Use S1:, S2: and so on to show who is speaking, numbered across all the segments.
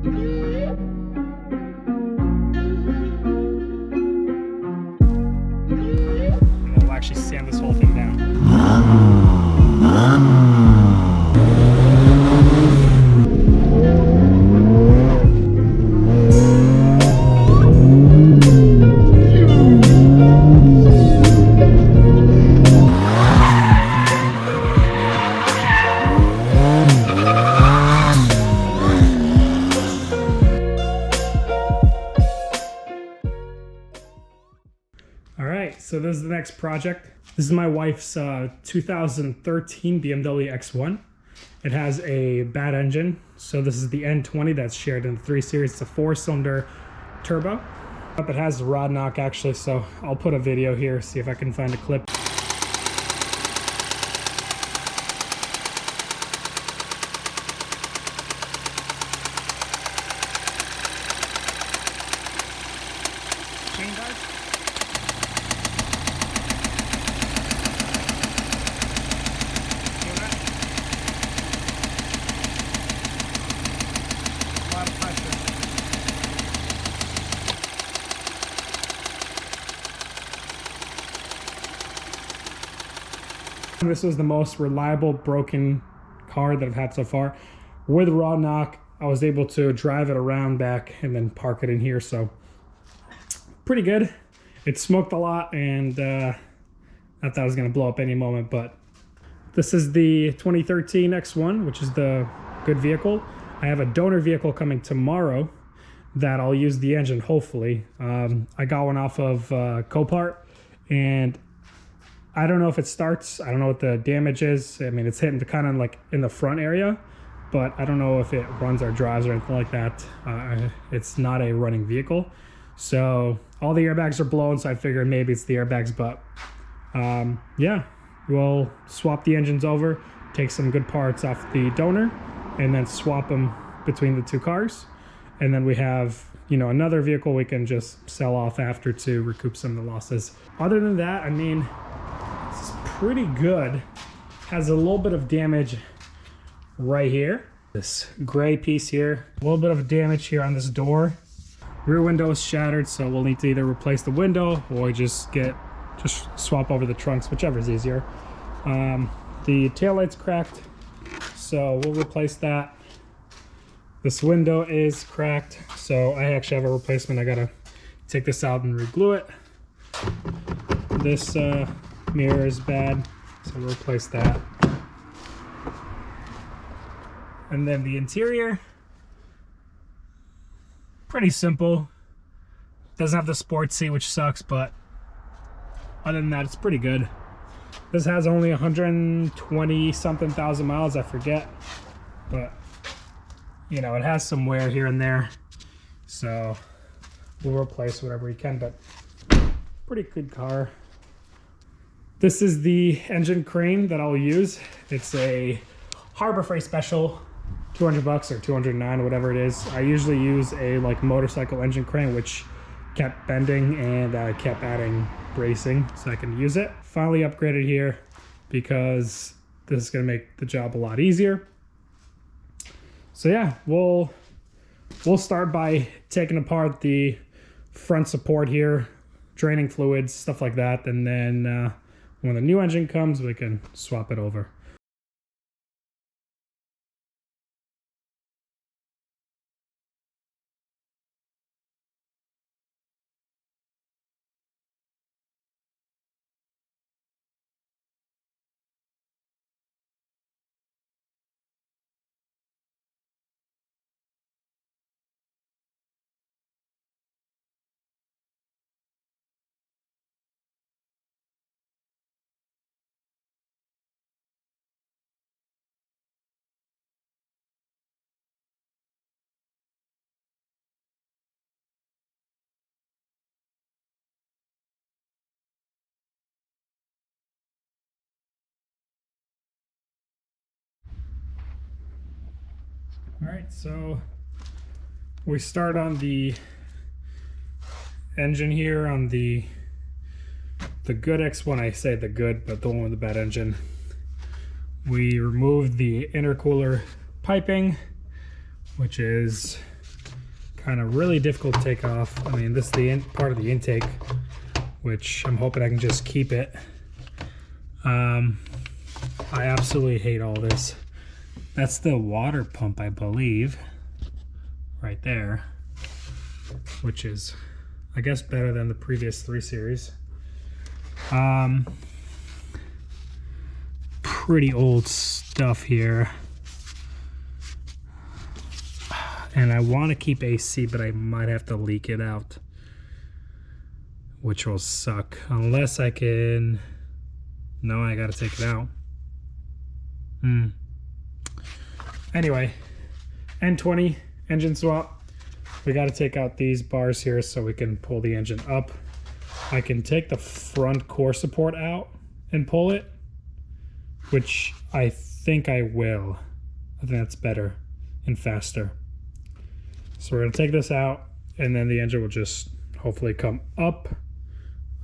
S1: And then we'll actually sand this whole thing down. So this is the next project. This is my wife's 2013 BMW X1. It has a bad engine. So this is the N20 that's shared in the 3 Series. It's a 4-cylinder turbo. It has a rod knock actually, so I'll put a video here, see if I can find a clip. Chain guards. This was the most reliable broken car that I've had so far. With the rod knock, I was able to drive it around back and then park it in here, so pretty good. It smoked a lot, and I thought it was going to blow up any moment, but this is the 2013 X1, which is the good vehicle. I have a donor vehicle coming tomorrow that I'll use the engine, hopefully. I got one off of Copart, and I don't know if it starts. I don't know what the damage is. I mean, it's hitting kind of like in the front area, but I don't know if it runs or drives or anything like that. It's not a running vehicle. So all the airbags are blown, so I figured maybe it's the airbags, but yeah, we'll swap the engines over, take some good parts off the donor, and then swap them between the two cars. And then we have, you know, another vehicle we can just sell off after to recoup some of the losses. Other than that, I mean, this is pretty good. Has a little bit of damage right here. This gray piece here. A little bit of damage here on this door. Rear window is shattered, so we'll need to either replace the window or just swap over the trunks, whichever is easier. The taillight's cracked, so we'll replace that. This window is cracked, so I actually have a replacement. I gotta take this out and re-glue it. This mirror is bad, so we'll replace that. And then the interior, pretty simple. Doesn't have the sports seat, which sucks, but other than that, it's pretty good. This has only 120 something thousand miles, I forget, but you know, it has some wear here and there, so we'll replace whatever we can, but pretty good car. This is the engine crane that I'll use. It's a Harbor Freight Special, 200 bucks or 209, whatever it is. I usually use a like motorcycle engine crane, which kept bending, and I kept adding bracing so I can use it. Finally upgraded here because this is gonna make the job a lot easier. So yeah, we'll start by taking apart the front support here, draining fluids, stuff like that, and then when the new engine comes, we can swap it over. All right, so we start on the engine here on the good X1. I say the good, but the one with the bad engine. We removed the intercooler piping, which is kind of really difficult to take off. I mean, this is the part of the intake, which I'm hoping I can just keep it. I absolutely hate all this. That's the water pump, I believe, right there, which is, I guess, better than the previous 3 series. Pretty old stuff here. And I want to keep AC, but I might have to leak it out, which will suck. Unless I can... No, I gotta take it out. Anyway, N20 engine swap. We gotta take out these bars here so we can pull the engine up. I can take the front core support out and pull it, which I think I will. I think that's better and faster. So we're gonna take this out, and then the engine will just hopefully come up,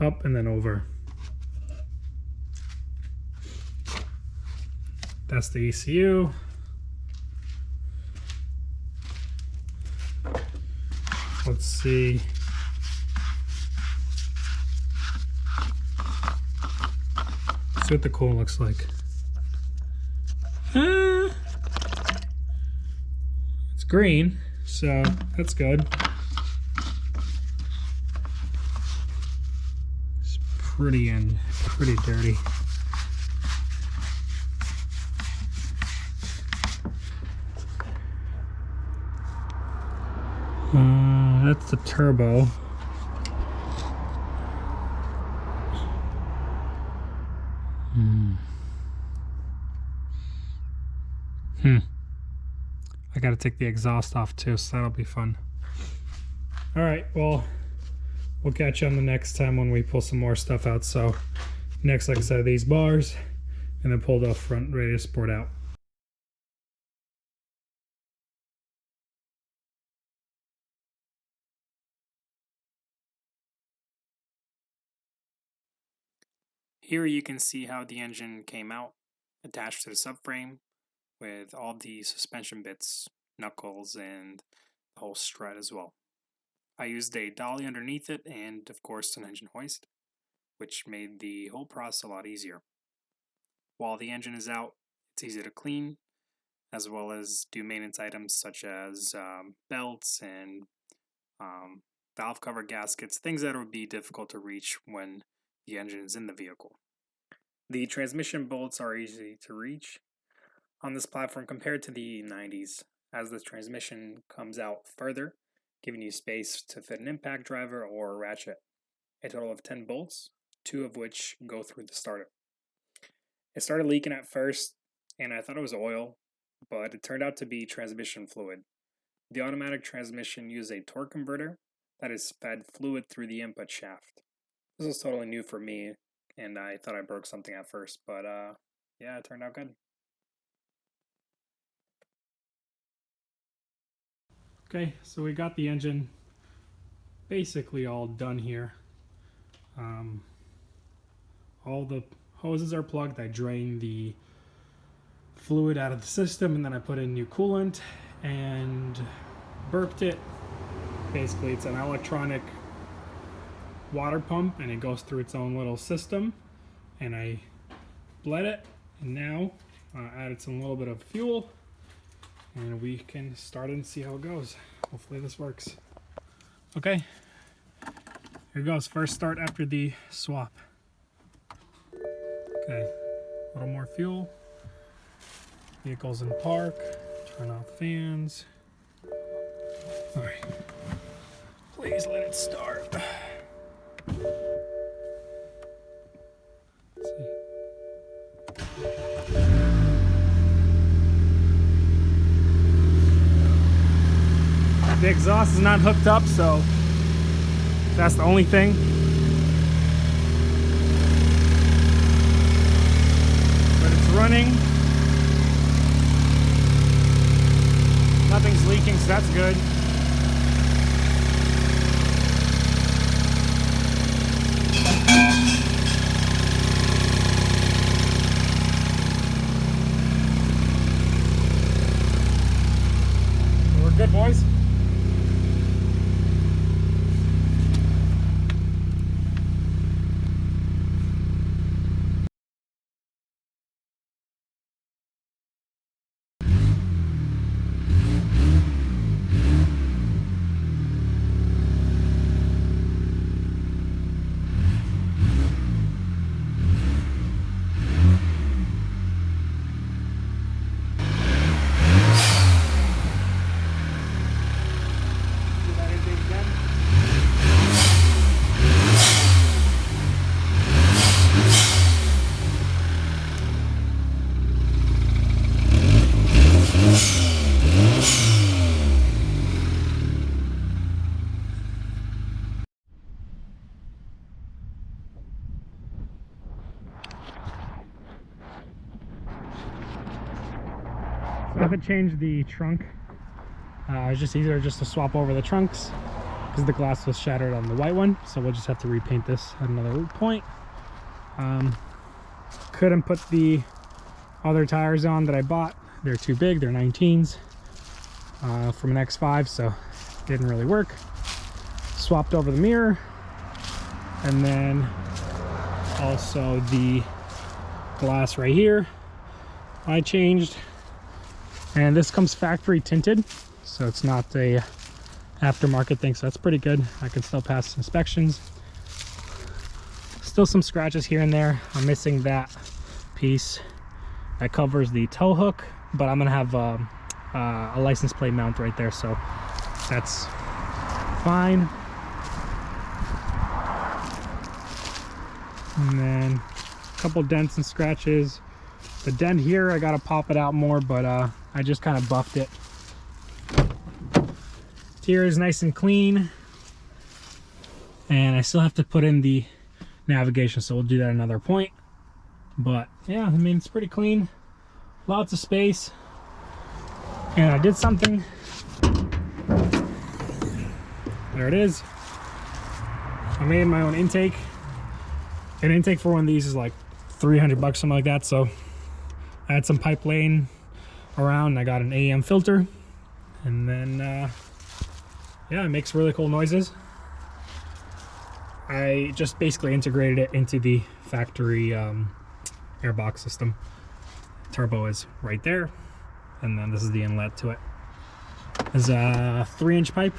S1: and then over. That's the ECU. Let's see. Let's see what the coolant looks like. It's green, so that's good. It's pretty dirty. That's the turbo. I gotta take the exhaust off too, so that'll be fun. All right, well, we'll catch you on the next time when we pull some more stuff out. So next, like I said, these bars, and then pull the front radius support out. Here you can see how the engine came out, attached to the subframe with all the suspension bits, knuckles, and the whole strut as well. I used a dolly underneath it and, of course, an engine hoist, which made the whole process a lot easier. While the engine is out, it's easy to clean, as well as do maintenance items such as belts and valve cover gaskets, things that would be difficult to reach when the engine is in the vehicle. The transmission bolts are easy to reach on this platform compared to the 90s, as the transmission comes out further, giving you space to fit an impact driver or a ratchet. A total of 10 bolts, 2 of which go through the starter. It started leaking at first, and I thought it was oil, but it turned out to be transmission fluid. The automatic transmission uses a torque converter that is fed fluid through the input shaft. This was totally new for me, and I thought I broke something at first, but yeah, it turned out good. Okay, so we got the engine basically all done here. All the hoses are plugged. I drained the fluid out of the system, and then I put in new coolant and burped it. Basically, it's an electronic water pump, and it goes through its own little system, and I bled it, and now added some little bit of fuel, and we can start it and see how it goes. Hopefully this works. Okay, here goes. First start after the swap. Okay, a little more fuel. Vehicle's in park. Turn off fans. All right, please let it start. Let's see. The exhaust is not hooked up, so that's the only thing. But it's running. Nothing's leaking, so that's good. We're good, boys. to change the trunk. It's just easier just to swap over the trunks because the glass was shattered on the white one, so we'll just have to repaint this at another point. Couldn't put the other tires on that I bought. They're too big, they're 19s from an X5, so didn't really work. Swapped over the mirror, and then also the glass right here I changed, and this comes factory tinted, so it's not a aftermarket thing, so that's pretty good. I can still pass inspections. Still some scratches here and there. I'm missing that piece that covers the tow hook, but I'm gonna have a license plate mount right there, so that's fine. And then a couple dents and scratches. The dent here, I gotta pop it out more, but I just kind of buffed it. Interior is nice and clean, and I still have to put in the navigation, so we'll do that at another point. But yeah, I mean, it's pretty clean, lots of space. And I did something. There it is. I made my own intake. An intake for one of these is like 300 bucks, something like that. So I had some pipe laying around, and I got an AEM filter, and then yeah, it makes really cool noises. I just basically integrated it into the factory airbox system. Turbo is right there, and then this is the inlet to it. There's a 3-inch pipe.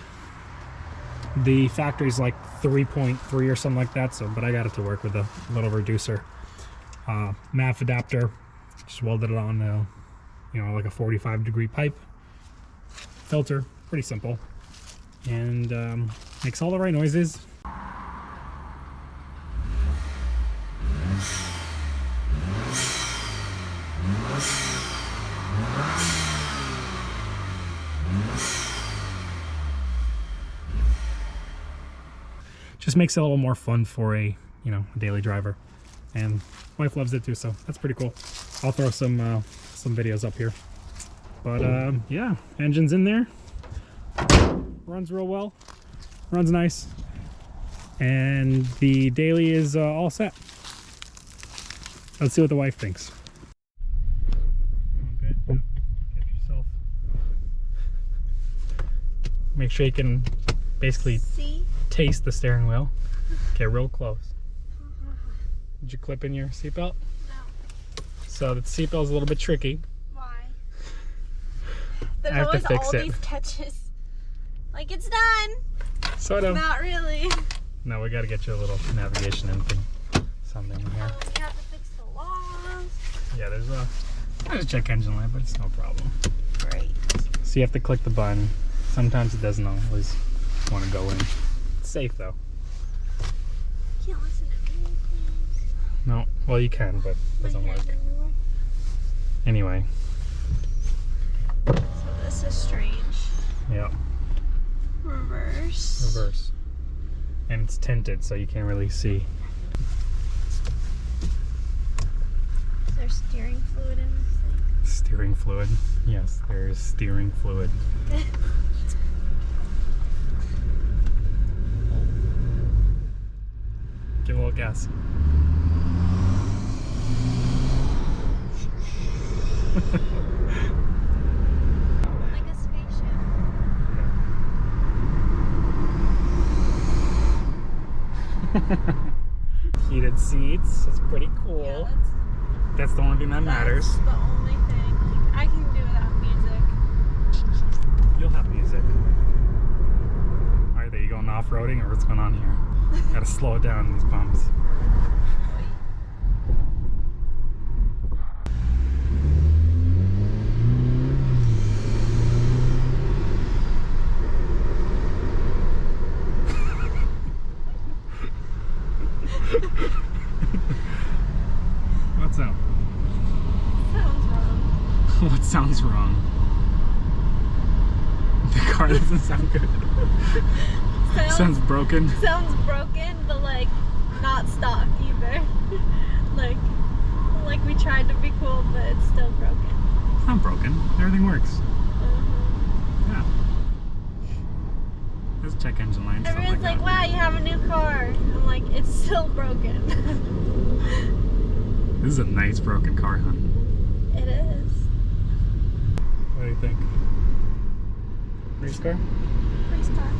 S1: The factory's like 3.3 or something like that, so but I got it to work with a little reducer. MAF adapter, just welded it on you know, like a 45-degree pipe. Filter, pretty simple, and makes all the right noises. Just makes it a little more fun for a, you know, a daily driver, and wife loves it too, so that's pretty cool. I'll throw some videos up here. But yeah, engine's in there, runs real well, runs nice, and the daily is all set. Let's see what the wife thinks. Okay, get yourself. Make sure you can basically taste the steering wheel. Get real close. Did you clip in your seatbelt? No. So the seatbelt is a little bit tricky.
S2: Why? There's
S1: I have
S2: always
S1: to fix
S2: all
S1: it.
S2: these catches. Like, it's done.
S1: Sort of.
S2: Not really.
S1: No, we got to get you a little navigation and something in here.
S2: We have to fix the laws.
S1: Yeah, there's a check engine light, but it's no problem.
S2: Great.
S1: So you have to click the button. Sometimes it doesn't always want to go in. It's safe though.
S2: Can't listen to me, please.
S1: No, well you can, but it doesn't work. Anyway.
S2: So this is strange.
S1: Yep.
S2: Reverse.
S1: Reverse. And it's tinted, so you can't really see.
S2: Is there steering fluid in this thing?
S1: Steering fluid. Yes, there is steering fluid. Give a little gas.
S2: Like a spaceship.
S3: Heated seats. It's pretty cool.
S2: Yeah,
S1: That's the only thing that matters.
S2: that's the only thing. Like, I can do without music.
S1: You'll have music. Alright, are you going off-roading or what's going on here? Gotta slow it down in these bumps. What's up?
S2: Sounds wrong.
S1: What sounds wrong? The car doesn't sound good. Sounds broken.
S2: Sounds broken, but like not stock either. like we tried to be cool, but it's still broken.
S1: not broken. Everything works. Yeah. Let's check engine light.
S2: Everyone's like, wow, you have a new car. I'm like, it's still broken.
S1: This is a nice broken car, huh?
S2: It is.
S1: What do you think? Race car?
S2: Race car.